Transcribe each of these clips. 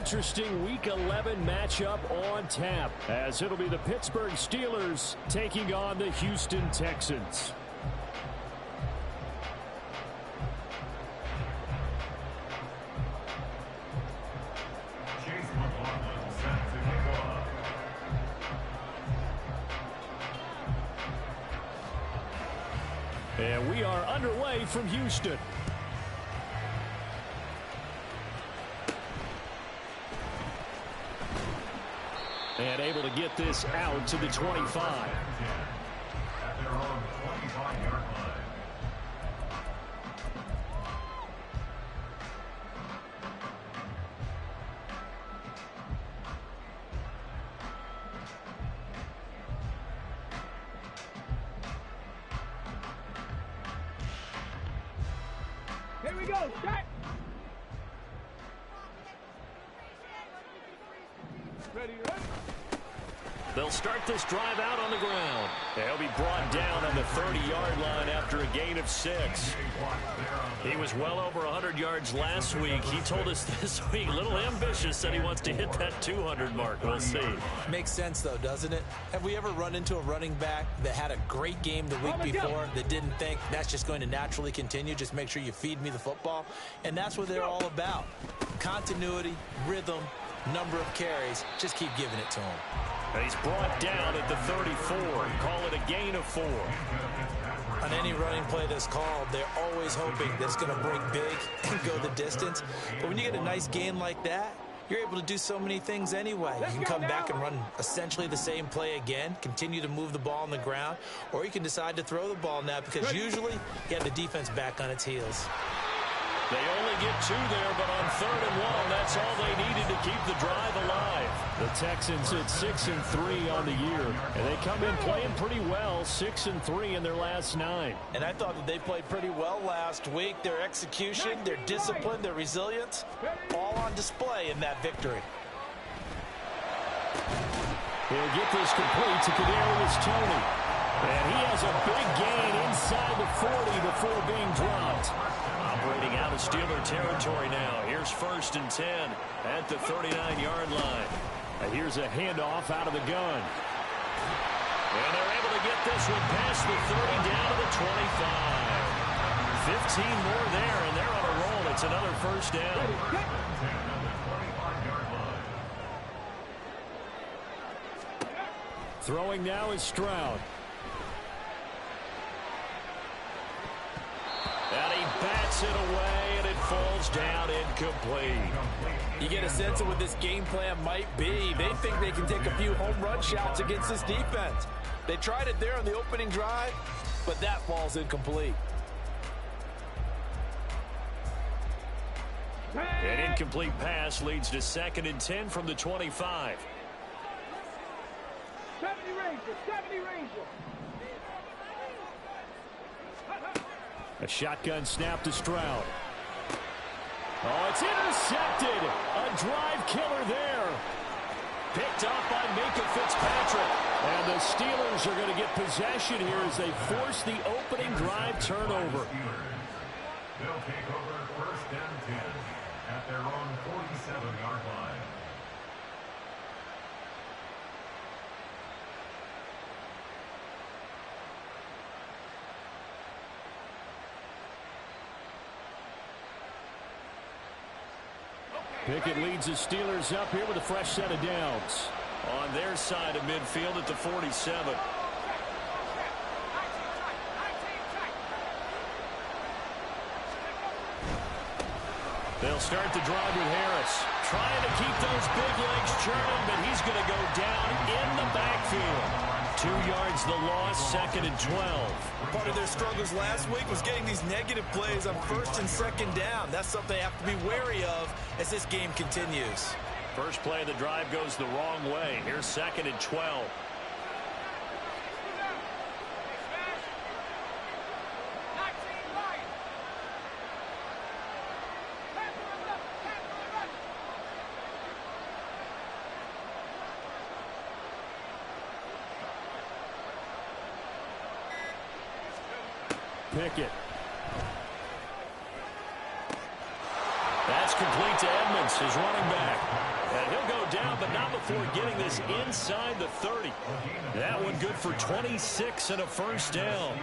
interesting Week 11 matchup on tap, as it'll be the Pittsburgh Steelers taking on the Houston Texans. And we are underway from Houston. And able to get this out to the 25. At their own 25-yard line. Here we go, start. Ready, ready. They'll start this drive out on the ground. They'll be brought down on the 30-yard line after a gain of 6. He was well over 100 yards last week. He told us this week, a little ambitious, said he wants to hit that 200 mark. We'll see. Makes sense, though, doesn't it? Have we ever run into a running back that had a great game the week before that didn't think that's just going to naturally continue? Just make sure you feed me the football. And that's what they're all about. Continuity, rhythm, number of carries. Just keep giving it to him. He's brought down at the 34. Call it a gain of 4. On any running play that's called, they're always hoping that it's going to break big and go the distance. But when you get a nice gain like that, you're able to do so many things anyway. You can come back and run essentially the same play again, continue to move the ball on the ground, or you can decide to throw the ball now because usually you have the defense back on its heels. They only get 2 there, but on 3rd and 1, that's all they needed to keep the drive alive. The Texans at 6-3 on the year, and they come in playing pretty well, 6-3 in their last 9. And I thought that they played pretty well last week. Their execution, their discipline, their resilience, all on display in that victory. He'll get this complete to Kadarius Toney. And he has a big gain inside the 40 before being dropped. Operating out of Steeler territory now. Here's 1st and 10 at the 39-yard line. And here's a handoff out of the gun. And they're able to get this one past the 30 down to the 25. 15 more there, and they're on a roll. It's another 1st down. Throwing now is Stroud. And he bats it away, and it falls down incomplete. You get a sense of what this game plan might be. They think they can take a few home run shots against this defense. They tried it there on the opening drive, but that falls incomplete. An incomplete pass leads to 2nd and 10 from the 25. 70 Ranger, 70 Ranger. A shotgun snap to Stroud. Oh, it's intercepted. A drive killer there. Picked up by Minka Fitzpatrick. And the Steelers are going to get possession here as they force the opening drive turnover. They'll take over 1st and 10 at their own 47-yard line. Pickett leads the Steelers up here with a fresh set of downs. On their side of midfield at the 47. They'll start the drive with Harris. Trying to keep those big legs churning, but he's going to go down in the backfield. 2 yards the loss, 2nd and 12. Part of their struggles last week was getting these negative plays on 1st and 2nd down. That's something they have to be wary of as this game continues. First play of the drive goes the wrong way. Here's 2nd and 12. Pickett. That's complete to Edmonds, his running back. before getting this inside the 30. That one good for 26 and a first down.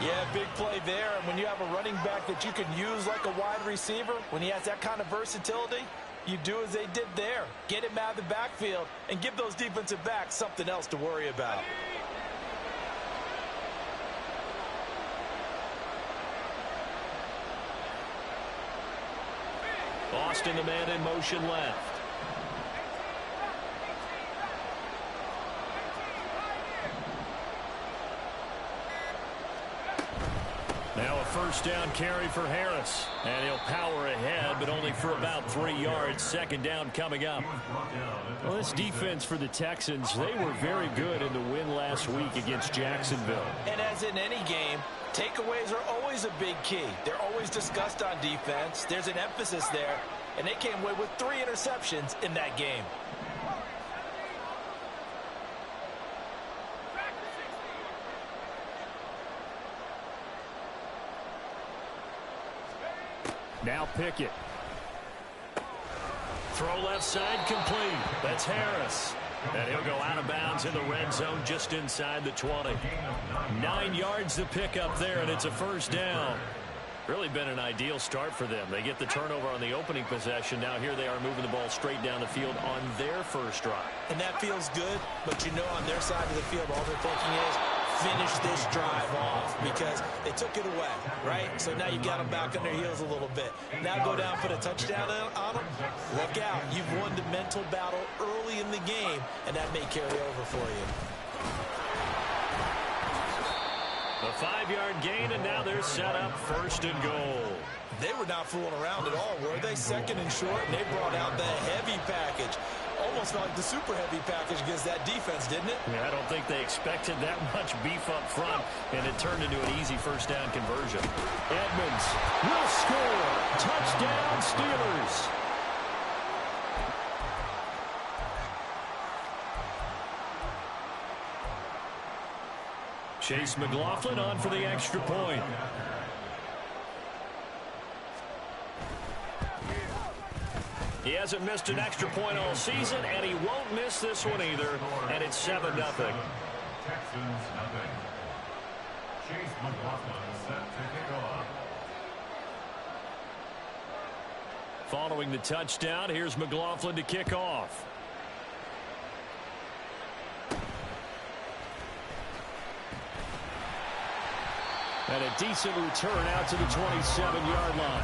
Yeah, big play there. And when you have a running back that you can use like a wide receiver, when he has that kind of versatility, you do as they did there. Get him out of the backfield and give those defensive backs something else to worry about. Austin, the man in motion left. Now a first down carry for Harris. And he'll power ahead, but only for about 3 yards. Second down coming up. Well, this defense for the Texans, they were very good in the win last week against Jacksonville. And as in any game, takeaways are always a big key. They're always discussed on defense. There's an emphasis there. And they came away with 3 interceptions in that game. Now Pickett. Throw left side complete. That's Harris. And he'll go out of bounds in the red zone just inside the 20. 9 yards to pick up there, and it's a first down. Really been an ideal start for them. They get the turnover on the opening possession. Now here they are moving the ball straight down the field on their first drive. And that feels good, but you know on their side of the field all they're thinking is finish this drive off because they took it away, right? So now you got them back on their heels a little bit. Now go down, put a touchdown on them. Look out. You've won the mental battle early in the game, and that may carry over for you. A 5-yard gain, and now they're set up first and goal. They were not fooling around at all, were they? Second and short, and they brought out the heavy package. Almost felt like the super heavy package against that defense, didn't it? Yeah, I don't think they expected that much beef up front, and it turned into an easy first down conversion. Edmonds will score. Touchdown, Steelers. Chase McLaughlin on for the extra point. He hasn't missed an extra point all season, and he won't miss this one either. And it's 7-0. Texans nothing. Chase McLaughlin set to kick off. Following the touchdown, here's McLaughlin to kick off. And a decent return out to the 27-yard line.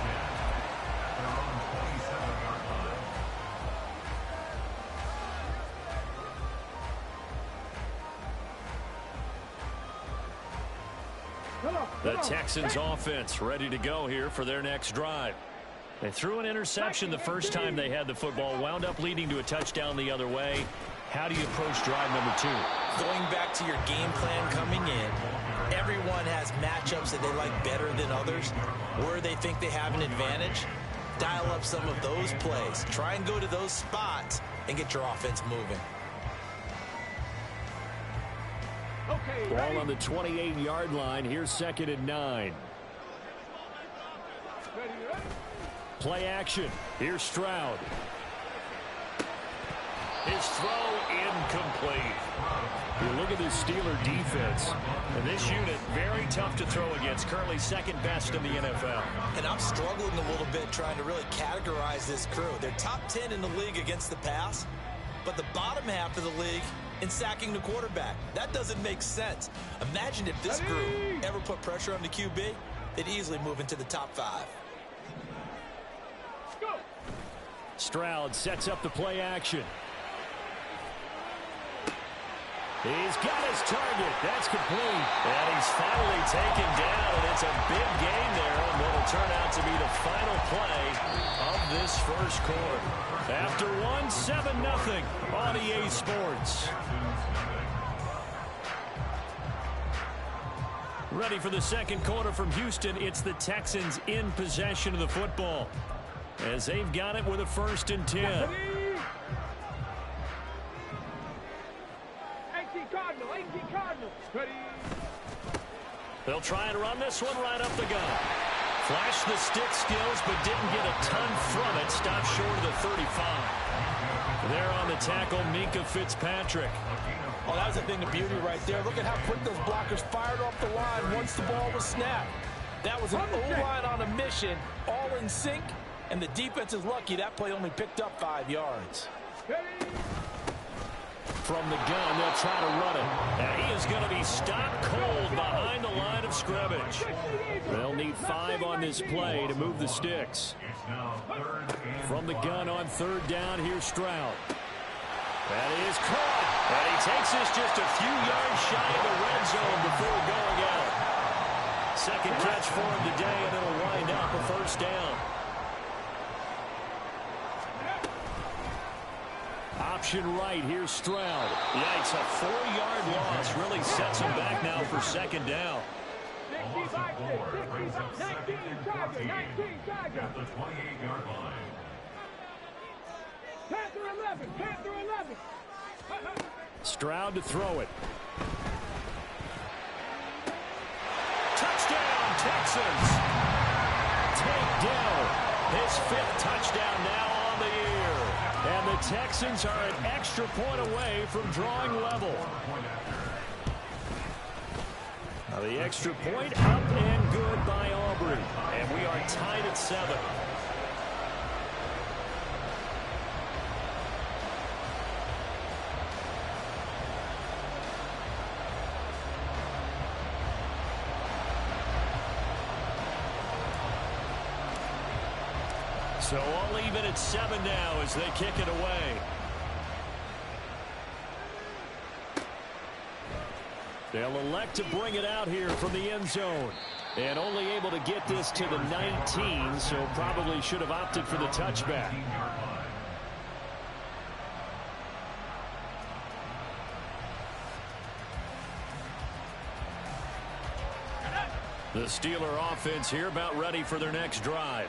The Texans offense ready to go here for their next drive. They threw an interception the first time they had the football, wound up leading to a touchdown the other way. How do you approach drive number 2? Going back to your game plan coming in, everyone has matchups that they like better than others, where they think they have an advantage. Dial up some of those plays. Try and go to those spots and get your offense moving. Okay, Ball on the 28-yard line. Here's 2nd and 9. ready. Play action. Here's Stroud. His throw incomplete. You look at this Steeler defense. And this unit, very tough to throw against. Currently second best in the NFL. And I'm struggling a little bit trying to really categorize this crew. They're top 10 in the league against the pass, but the bottom half of the league in sacking the quarterback. That doesn't make sense. Imagine if this group ever put pressure on the QB, they'd easily move into the top 5. Go. Stroud sets up the play action. He's got his target. That's complete. And he's finally taken down, and it's a big gain there on what will turn out to be the final play of this first quarter. After 1, 7-0 on EA Sports. Ready for the second quarter from Houston. It's the Texans in possession of the football, as they've got it with a 1st and 10. 18 Cardinal. Ready. They'll try and run this one right up the gut. Flashed the stick skills, but didn't get a ton from it. Stopped short of the 35. They're on to tackle Minkah Fitzpatrick. Oh, that was a thing of beauty right there. Look at how quick those blockers fired off the line once the ball was snapped. That was an O-line on a mission, all in sync, and the defense is lucky that play only picked up 5 yards. From the gun, they'll try to run it. And he is going to be stopped cold behind the line of scrimmage. They'll need 5 on this play to move the sticks. From the gun on 3rd down, here's Stroud. That is caught. And he takes this just a few yards shy of the red zone before going out. Second catch for him today, and it'll wind up a 1st down. Option right, here's Stroud. Yikes, a 4-yard loss really sets him back now for 2nd down. 19 Charger. At the 28-yard line. Panther 11. Stroud to throw it. Touchdown, Texans. Takedown. His 5th touchdown now on the year. And the Texans are an extra point away from drawing level. Now the extra point up and good by Aubrey. And we are tied at 7. So all even at 7 now as they kick it away. They'll elect to bring it out here from the end zone. And only able to get this to the 19, so probably should have opted for the touchback. The Steeler offense here about ready for their next drive.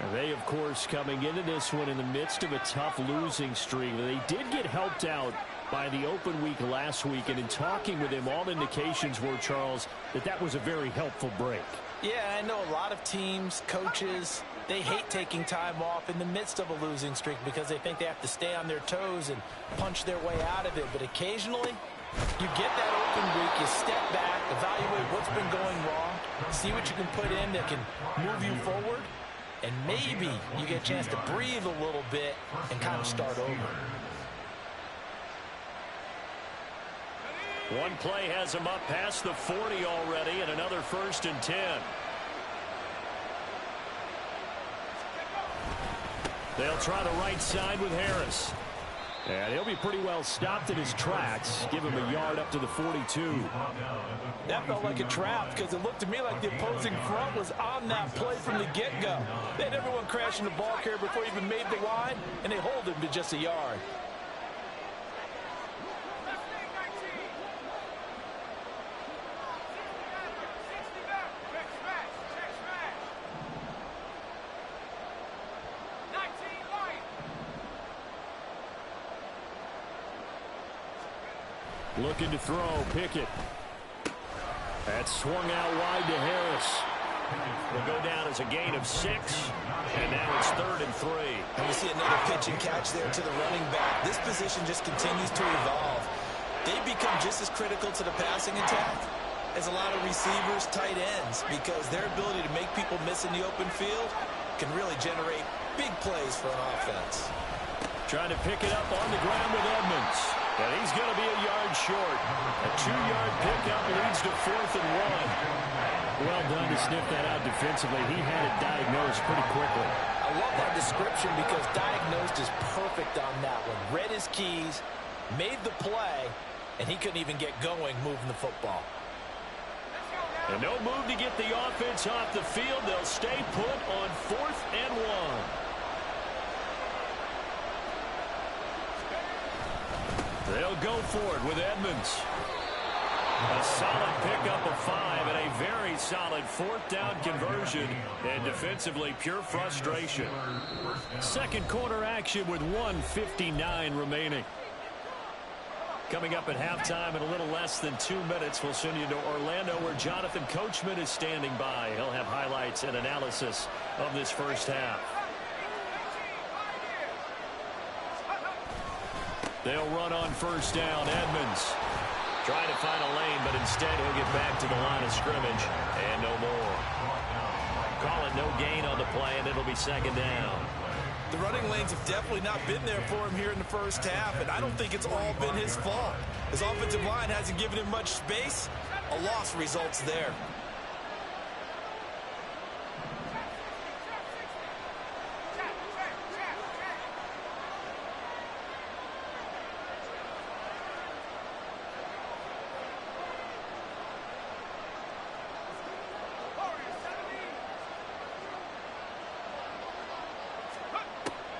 And they, of course, coming into this one in the midst of a tough losing streak. They did get helped out by the open week last week, and in talking with him, all indications were, Charles, that was a very helpful break. Yeah, I know a lot of teams, coaches, they hate taking time off in the midst of a losing streak because they think they have to stay on their toes and punch their way out of it. But occasionally, you get that open week, you step back, evaluate what's been going wrong, see what you can put in that can move you forward, and maybe you get a chance to breathe a little bit and kind of start over. One play has him up past the 40 already, and another 1st and 10. They'll try the right side with Harris. And he'll be pretty well stopped in his tracks. Give him a yard up to the 42. That felt like a trap because it looked to me like the opposing front was on that play from the get-go. They had everyone crashing the ball carrier before he even made the line, and they hold him to just a yard. Looking to throw, Pickett. That swung out wide to Harris. Will go down as a gain of 6. And now it's 3rd and 3. And we see another pitch and catch there to the running back. This position just continues to evolve. They become just as critical to the passing attack as a lot of receivers, tight ends, because their ability to make people miss in the open field can really generate big plays for an offense. Trying to pick it up on the ground with Edmonds. And he's going to be a yard short. A 2-yard pickup leads to 4th and 1. Well done to sniff that out defensively. He had it diagnosed pretty quickly. I love that description because diagnosed is perfect on that one. Read his keys, made the play, and he couldn't even get going moving the football. And no move to get the offense off the field. They'll stay put on 4th and 1. They'll go for it with Edmonds. A solid pickup of 5 and a very solid 4th down conversion. And defensively, pure frustration. Second quarter action with 1:59 remaining. Coming up at halftime in a little less than 2 minutes, we'll send you to Orlando where Jonathan Coachman is standing by. He'll have highlights and analysis of this first half. They'll run on first down. Edmonds trying to find a lane, but instead he'll get back to the line of scrimmage and no more. Call it no gain on the play, and it'll be second down. The running lanes have definitely not been there for him here in the first half, and I don't think it's all been his fault. His offensive line hasn't given him much space. A loss results there.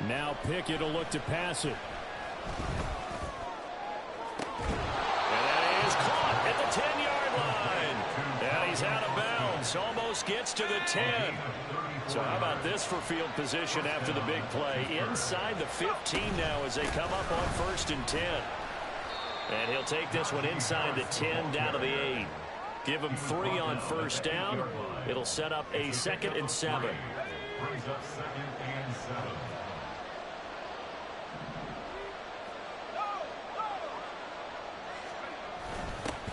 Now Pickett will look to pass it. And that is caught at the 10-yard line. And he's out of bounds. Almost gets to the 10. So how about this for field position after the big play? Inside the 15 now as they come up on 1st and 10. And he'll take this one inside the 10 down to the 8. Give him 3 on first down. It'll set up a 2nd and 7. Brings up 2nd and 7.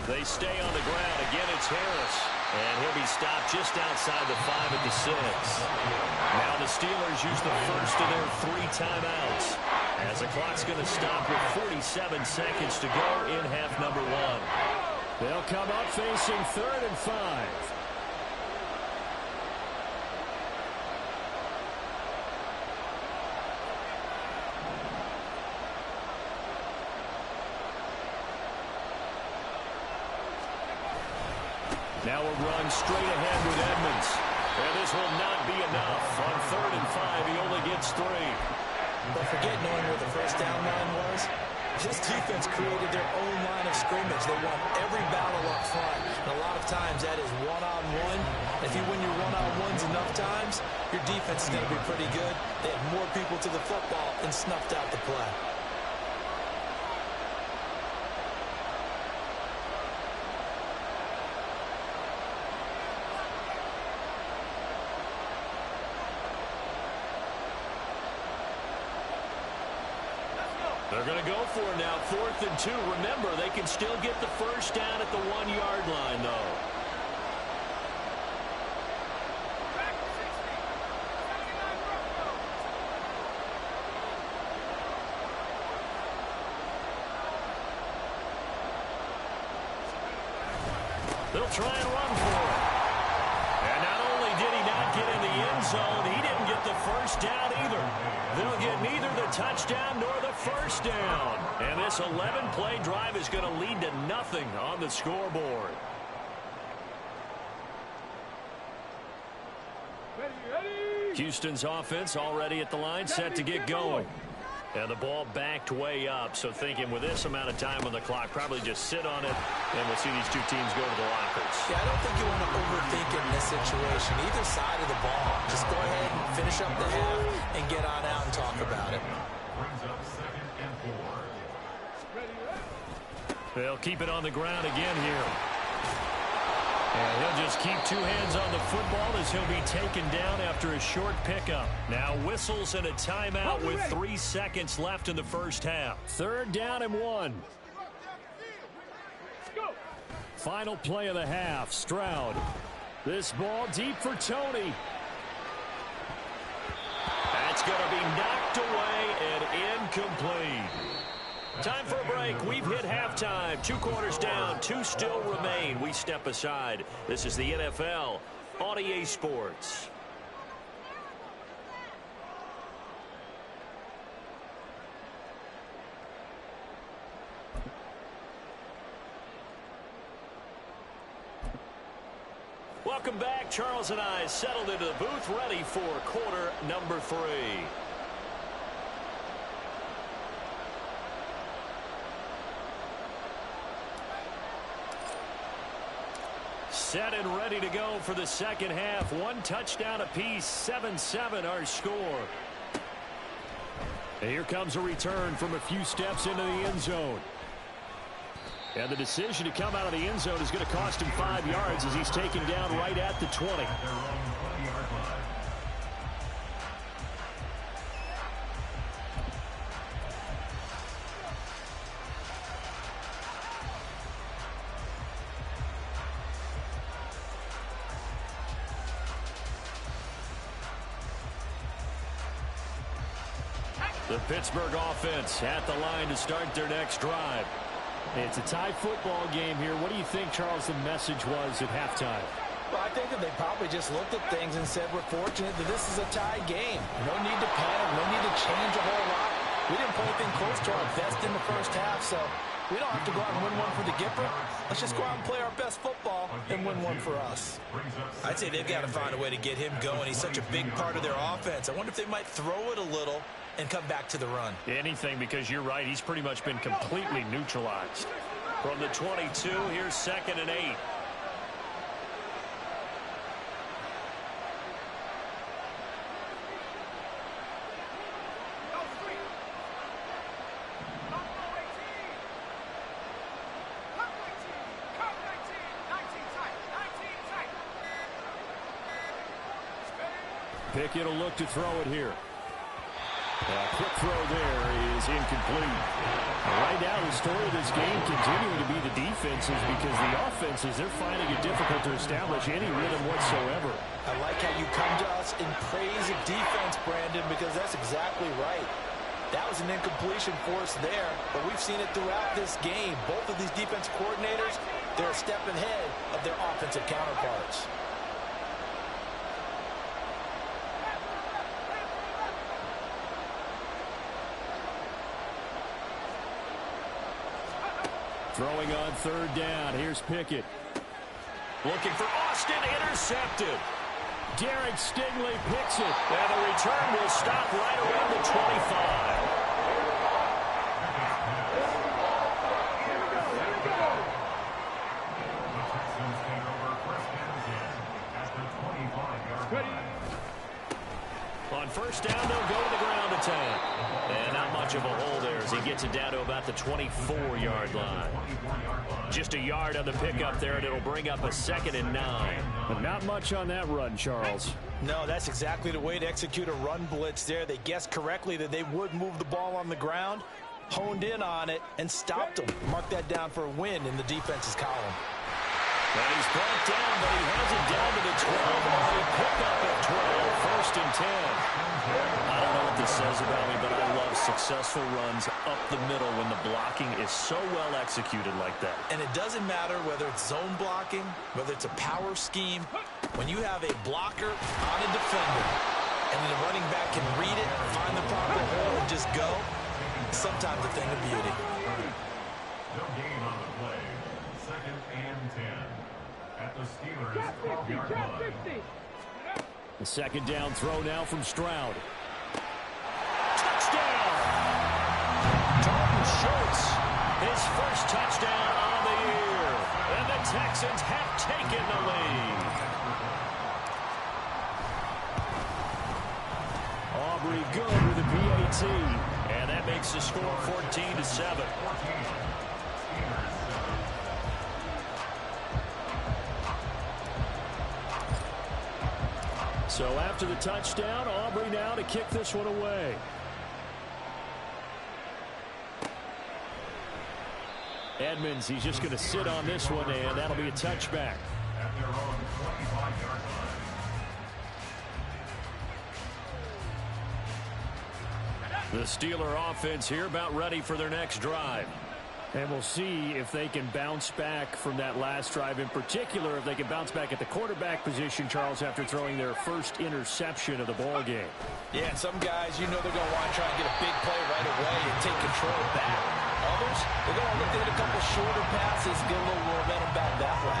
They stay on the ground. Again, it's Harris. And he'll be stopped just outside the 5 at the 6. Now the Steelers use the first of their 3 timeouts, as the clock's going to stop with 47 seconds to go in half number 1. They'll come up facing 3rd and 5. Now a run straight ahead with Edmonds. And this will not be enough. On 3rd and 5, he only gets 3. But forget knowing where the first down line was. This defense created their own line of scrimmage. They won every battle up front. And a lot of times that is one-on-one. If you win your one-on-ones enough times, your defense is going to be pretty good. They had more people to the football and snuffed out the play. They're going to go for it now, 4th and 2. Remember, they can still get the first down at the 1-yard line, though. They'll try and run for it. And not only did he not get in the end zone, he didn't get the first down either. They'll get neither the touchdown nor the first down. And this 11-play drive is going to lead to nothing on the scoreboard. Houston's offense already at the line, set to get going. And the ball backed way up, so thinking with this amount of time on the clock, probably just sit on it, and we'll see these two teams go to the lockers. Yeah, I don't think you want to overthink it in this situation. Either side of the ball. Just go ahead and finish up the half and get on out and talk about it. Brings up 2nd and 4. They'll keep it on the ground again here. And he'll just keep 2 hands on the football as he'll be taken down after a short pickup. Now whistles and a timeout with 3 seconds left in the first half. 3rd down and 1. Final play of the half. Stroud. This ball deep for Tony. That's going to be knocked away and incomplete. Time for a break. We've hit halftime. 2 quarters down. 2 still remain. We step aside. This is the NFL on EA Sports. Welcome back. Charles and I settled into the booth, ready for quarter number 3. Set and ready to go for the second half. 1 touchdown apiece, 7-7 our score. And here comes a return from a few steps into the end zone. And the decision to come out of the end zone is going to cost him 5 yards as he's taken down right at the 20. The Pittsburgh offense at the line to start their next drive. It's a tie football game here. What do you think, Charles, the message was at halftime? Well, I think that they probably just looked at things and said, we're fortunate that this is a tie game. No need to panic. No need to change a whole lot. We didn't play anything close to our best in the first half, so we don't have to go out and win one for the Gipper. Let's just go out and play our best football and win one for us. I'd say they've got to find a way to get him going. He's such a big part of their offense. I wonder if they might throw it a little and come back to the run. Anything, because you're right. He's pretty much been completely neutralized. From the 22, here's 2nd and 8. Pickett will look to throw it here. A quick throw there is incomplete. Right now, the story of this game continuing to be the defenses, because the offenses, they're finding it difficult to establish any rhythm whatsoever. I like how you come to us in praise of defense, Brandon, because that's exactly right. That was an incompletion for us there, but we've seen it throughout this game. Both of these defense coordinators, they're a step ahead of their offensive counterparts. Throwing on 3rd down. Here's Pickett. Looking for Austin, intercepted. Derek Stingley picks it. And the return will stop right around the 25. On 1st down, they'll go to the ground attack. And not much of a hole there as he gets it down to about the 24-yard line. Just a yard on the pickup there, and it'll bring up a 2nd and 9. But not much on that run, Charles. No, that's exactly the way to execute a run blitz there. They guessed correctly that they would move the ball on the ground, honed in on it, and stopped them. Mark that down for a win in the defense's column. And he's brought down, but he has it down to the 12. A pickup at 12, 1st and 10. I don't know what this says about me, but I love successful runs up the middle when the blocking is so well executed like that. And it doesn't matter whether it's zone blocking, whether it's a power scheme. When you have a blocker on a defender, and then the running back can read it, find the proper hole, and just go, sometimes a thing of beauty. No gain on the play. 2nd and 10. At the Steelers' 12-yard line. The 2nd down throw now from Stroud. Touchdown! Dalton Schultz, his first touchdown on the year. And the Texans have taken the lead. Aubrey good with a PAT. And that makes the score 14-7. So after the touchdown, Aubrey now to kick this one away. Edmonds, he's just going to sit on this one, and that'll be a touchback. At their own 25-yard line. The Steeler offense here about ready for their next drive. And we'll see if they can bounce back from that last drive, in particular if they can bounce back at the quarterback position, Charles, after throwing their first interception of the ball game. Yeah, and some guys, you know they're going to want to try and get a big play right away and take control back. Others, they're going to look to hit a couple shorter passes, get a little momentum back that way.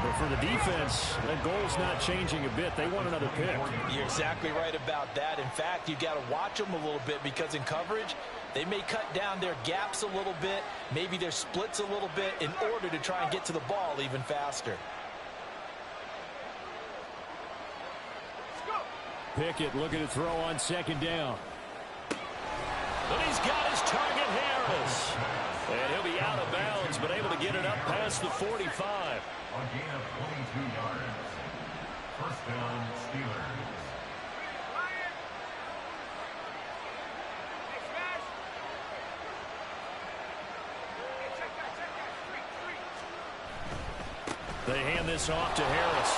But for the defense, that goal's not changing a bit. They want another pick. You're exactly right about that. In fact, you've got to watch them a little bit, because in coverage, they may cut down their gaps a little bit, maybe their splits a little bit, in order to try and get to the ball even faster. Pickett looking to throw on 2nd down. But he's got his target, Harris. And he'll be out of bounds, but able to get it up past the 45. A gain of 22 yards. 1st down, Steelers. They hand this off to Harris.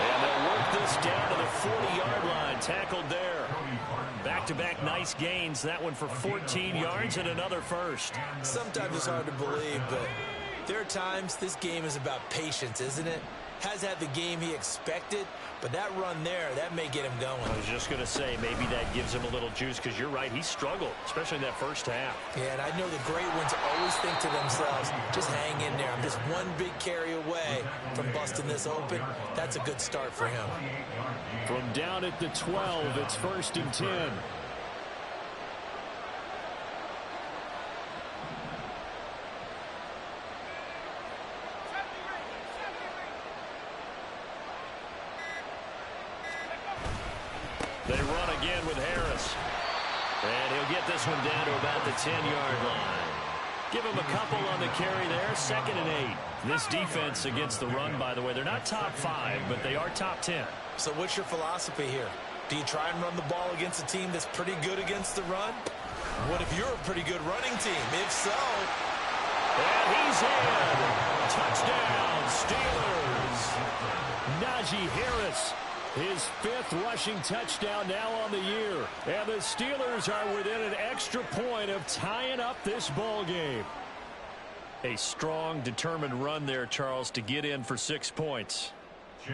And they'll work this Harris down to the 40-yard line, tackled there. Back-to-back nice gains, that one for 14 yards and another first. Sometimes it's hard to believe, but there are times this game is about patience, isn't it? Has had the game he expected, but that run there, that may get him going. I was just going to say, maybe that gives him a little juice, because you're right, he struggled, especially in that first half. Yeah, and I know the great ones always think to themselves, just hang in there. I'm just one big carry away from busting this open. That's a good start for him. From down at the 12, it's 1st and 10. They run again with Harris. And he'll get this one down to about the 10-yard line. Give him a couple on the carry there, 2nd and 8. This defense against the run, by the way, they're not top 5, but they are top 10. So what's your philosophy here? Do you try and run the ball against a team that's pretty good against the run? What if you're a pretty good running team? If so... And he's in. Touchdown, Steelers. Najee Harris, his 5th rushing touchdown now on the year. And the Steelers are within an extra point of tying up this ball game. A strong, determined run there, Charles, to get in for 6 points.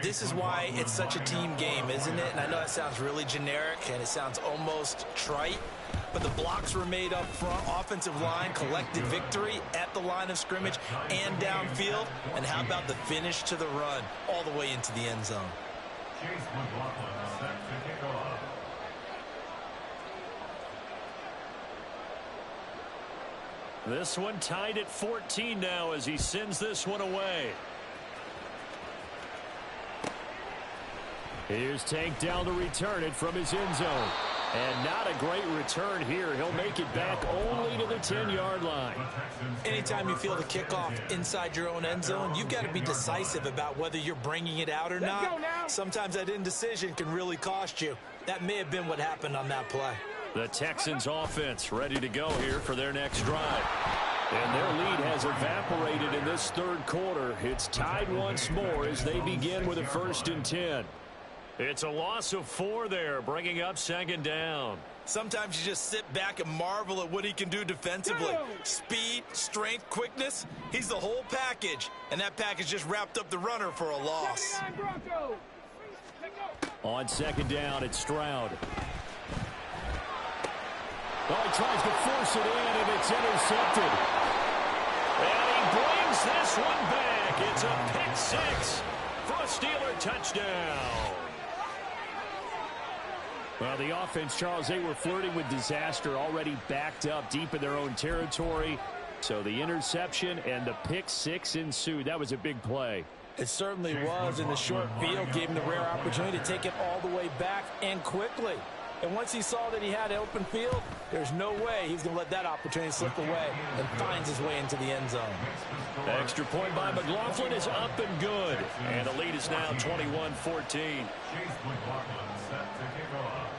This is why it's such a team game, isn't it? And I know that sounds really generic and it sounds almost trite, but the blocks were made up front. Offensive line collected victory at the line of scrimmage and downfield. And how about the finish to the run all the way into the end zone? Chase McLaughlin set to kick off. This one tied at 14 now as he sends this one away. Here's Tank down to return it from his end zone. And not a great return here. He'll make it back only to the 10-yard line. Anytime you feel the kickoff inside your own end zone, you've got to be decisive about whether you're bringing it out or not. Sometimes that indecision can really cost you. That may have been what happened on that play. The Texans offense ready to go here for their next drive. And their lead has evaporated in this 3rd quarter. It's tied once more as they begin with a 1st and 10. It's a loss of 4 there, bringing up 2nd down. Sometimes you just sit back and marvel at what he can do defensively. Speed, strength, quickness, he's the whole package. And that package just wrapped up the runner for a loss. On 2nd down, it's Stroud. Oh, he tries to force it in, and it's intercepted. And he brings this one back. It's a pick 6 for a Steeler touchdown. Well, the offense, Charles, they were flirting with disaster, already backed up deep in their own territory. So the interception and the pick 6 ensued. That was a big play. It certainly was, and the short field gave him the rare opportunity to take it all the way back and quickly. And once he saw that he had an open field, there's no way he's going to let that opportunity slip away, and finds his way into the end zone. The extra point by McLaughlin is up and good. And the lead is now 21-14. Chase McLaughlin set to kick off.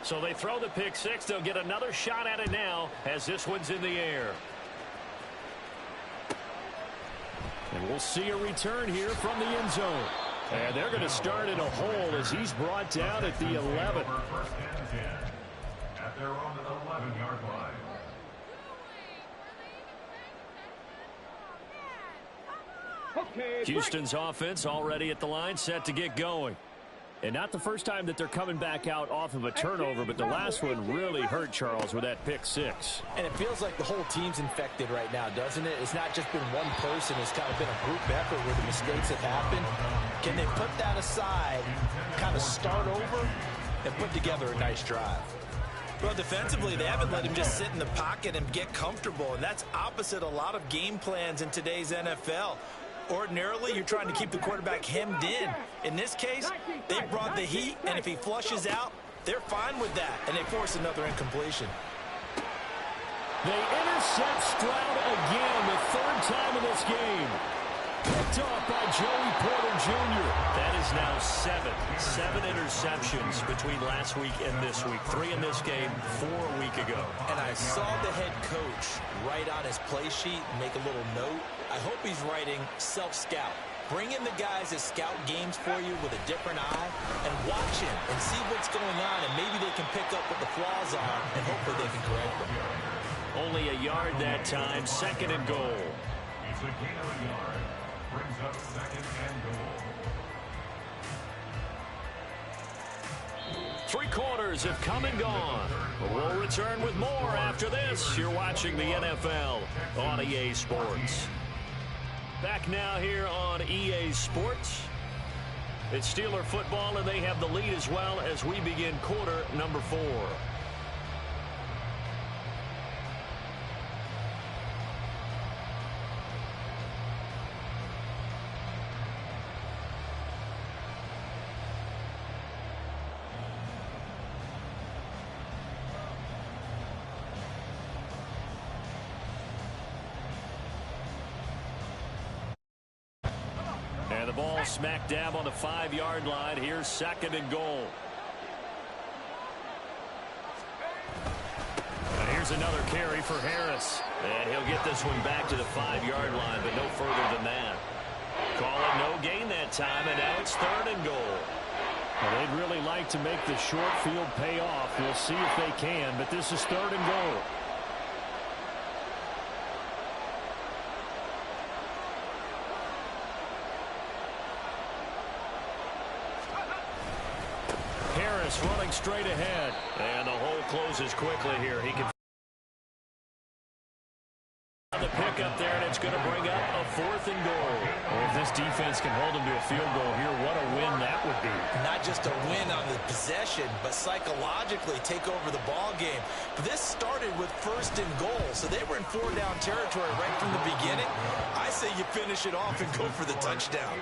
So they throw the pick 6. They'll get another shot at it now as this one's in the air. And we'll see a return here from the end zone. And they're going to start in a hole as he's brought down at the 11. First and 10 at their own 11-yard line. Houston's offense already at the line, set to get going. And not the first time that they're coming back out off of a turnover, but the last one really hurt, Charles, with that pick 6. And it feels like the whole team's infected right now, doesn't it? It's not just been one person. It's kind of been a group effort where the mistakes have happened. Can they put that aside, kind of start over, and put together a nice drive? Well, defensively, they haven't let him just sit in the pocket and get comfortable, and that's opposite a lot of game plans in today's NFL. Ordinarily, you're trying to keep the quarterback hemmed in. In this case, they brought the heat, and if he flushes out, they're fine with that, and they force another incompletion. They intercept Stroud again, the 3rd time in this game. Picked off by Joey Porter Jr. That is now seven interceptions between last week and this week. 3 in this game, 4 a week ago. And I saw the head coach write on his play sheet and make a little note. I hope he's writing self-scout. Bring in the guys that scout games for you with a different eye and watch him and see what's going on, and maybe they can pick up what the flaws are, and hopefully they can correct them. Only a yard that time, 2nd and goal. It's a gain of a yard. Brings up 2nd and goal. 3 quarters have come and gone. We'll return with more after this. You're watching the NFL on EA Sports. Back now here on EA Sports. It's Steeler football, and they have the lead as well as we begin quarter number 4. And the ball smack dab on the 5-yard line. Here's 2nd and goal. And here's another carry for Harris. And he'll get this one back to the 5-yard line, but no further than that. Call it no gain that time, and now it's 3rd and goal. Well, they'd really like to make the short field pay off. We'll see if they can, but this is 3rd and goal. Harris running straight ahead. And the hole closes quickly here. He can the pick up there, and it's going to bring up a 4th and goal. Well, if this defense can hold them to a field goal here, what a win that would be. Not just a win on the possession, but psychologically take over the ball game. But this started with 1st and goal, so they were in 4-down territory right from the beginning. I say you finish it off and go for the touchdown.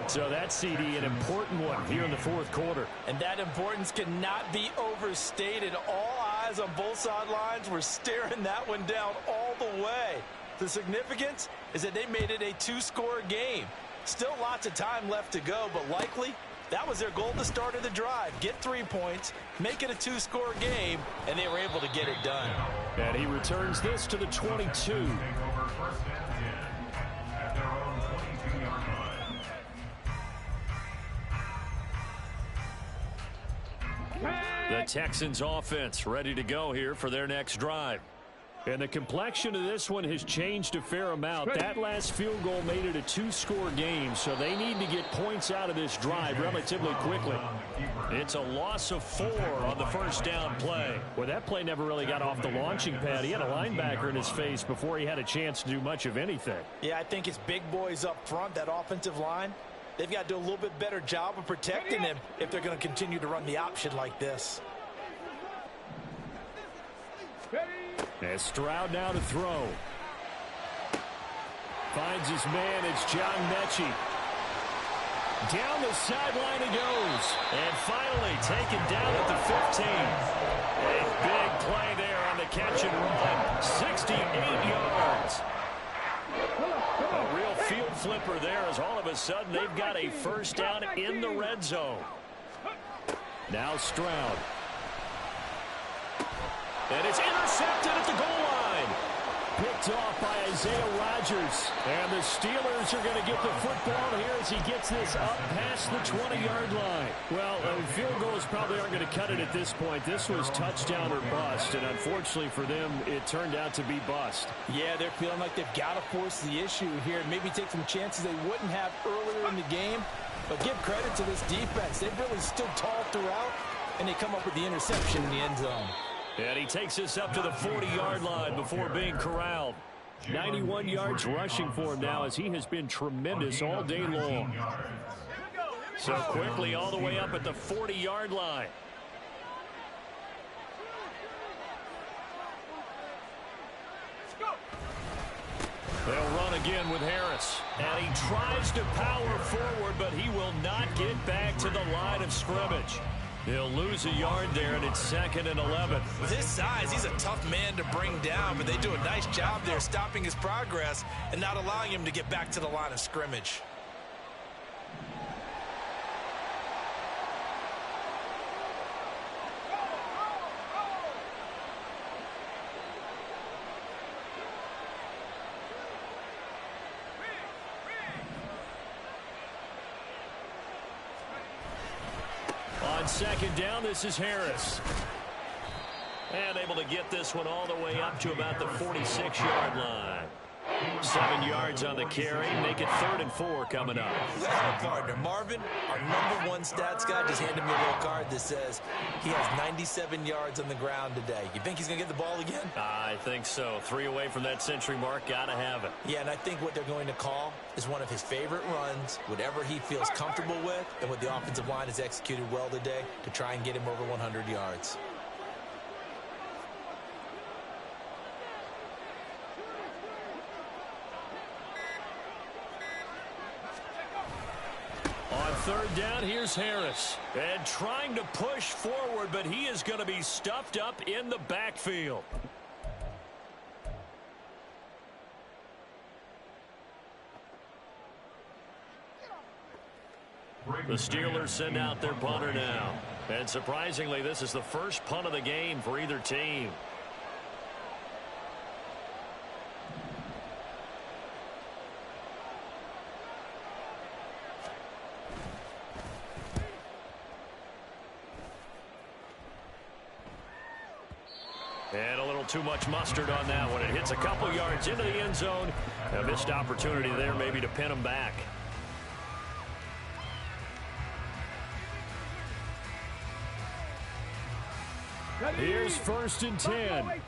So that, CD, an important one here in the 4th quarter. And that importance cannot be overstated. All eyes on both sidelines were staring that one down all the way. The significance is that they made it a 2-score game. Still lots of time left to go, but likely that was their goal at the start of the drive. Get 3 points, make it a 2-score game, and they were able to get it done. And he returns this to the 22. Take over 1st and 10 at their own 22-yard line. The Texans offense ready to go here for their next drive. And the complexion of this one has changed a fair amount. That last field goal made it a 2-score game, so they need to get points out of this drive relatively quickly. It's a loss of 4 on the 1st down play. Well, that play never really got off the launching pad. He had a linebacker in his face before he had a chance to do much of anything. Yeah, I think it's big boys up front, that offensive line. They've got to do a little bit better job of protecting him if they're going to continue to run the option like this. As Stroud now to throw. Finds his man. It's John Mechie. Down the sideline he goes. And finally taken down at the 15. A big play there on the catch and run. 68 yards. A real field flipper there as all of a sudden they've got a 1st down in the red zone. Now Stroud. And it's intercepted at the goal line. Picked off by Isaiah Rodgers. And the Steelers are going to get the football here as he gets this up past the 20-yard line. Well, field goals probably aren't going to cut it at this point. This was touchdown or bust, and unfortunately for them, it turned out to be bust. Yeah, they're feeling like they've got to force the issue here and maybe take some chances they wouldn't have earlier in the game. But give credit to this defense. They've really stood tall throughout, and they come up with the interception in the end zone. And he takes us up to the 40-yard line before being corralled. 91 yards rushing for him now as he has been tremendous all day long. So quickly all the way up at the 40-yard line. They'll run again with Harris. And he tries to power forward, but he will not get back to the line of scrimmage. He'll lose a yard there, and it's 2nd and 11. With his size, he's a tough man to bring down, but they do a nice job there stopping his progress and not allowing him to get back to the line of scrimmage. On 2nd down, this is Harris. And able to get this one all the way up to about the 46-yard line. 7 yards on the carry. Make it 3rd and 4 coming up. That's my partner. Marvin, our #1 stats guy, just handed me a little card that says he has 97 yards on the ground today. You think he's going to get the ball again? I think so. 3 away from that century mark. Got to have it. Yeah, and I think what they're going to call is one of his favorite runs, whatever he feels comfortable with, and what the offensive line has executed well today to try and get him over 100 yards. On 3rd down, here's Harris. And trying to push forward, but he is going to be stuffed up in the backfield. The Steelers send out their punter now. And surprisingly, this is the first punt of the game for either team. And a little too much mustard on that one. It hits a couple yards into the end zone. A missed opportunity there maybe to pin him back. Here's 1st and 10.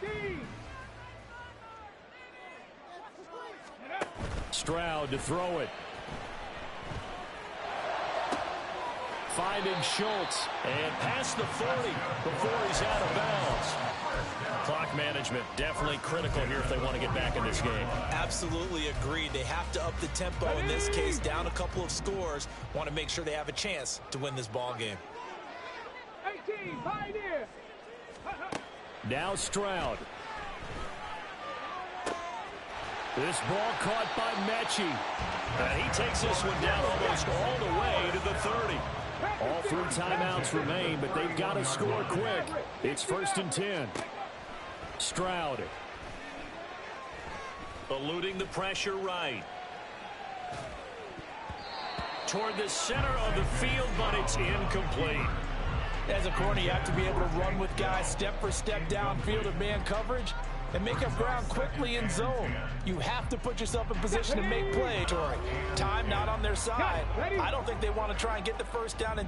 Stroud to throw it. Finding Schultz. And past the 40 before he's out of bounds. Clock management definitely critical here if they want to get back in this game. Absolutely agreed. They have to up the tempo in this case, down a couple of scores. Want to make sure they have a chance to win this ball game. 18, Pioneer. Now Stroud. This ball caught by Mechie. And he takes this one down almost all the way to the 30. All 3 timeouts remain, but they've got to score quick. It's 1st and 10. Stroud. Eluding the pressure right. Toward the center of the field, but it's incomplete. As a corner, you have to be able to run with guys step for step downfield of man coverage and make up ground quickly in zone. You have to put yourself in position to make play. Time not on their side. I don't think they want to try and get the first down.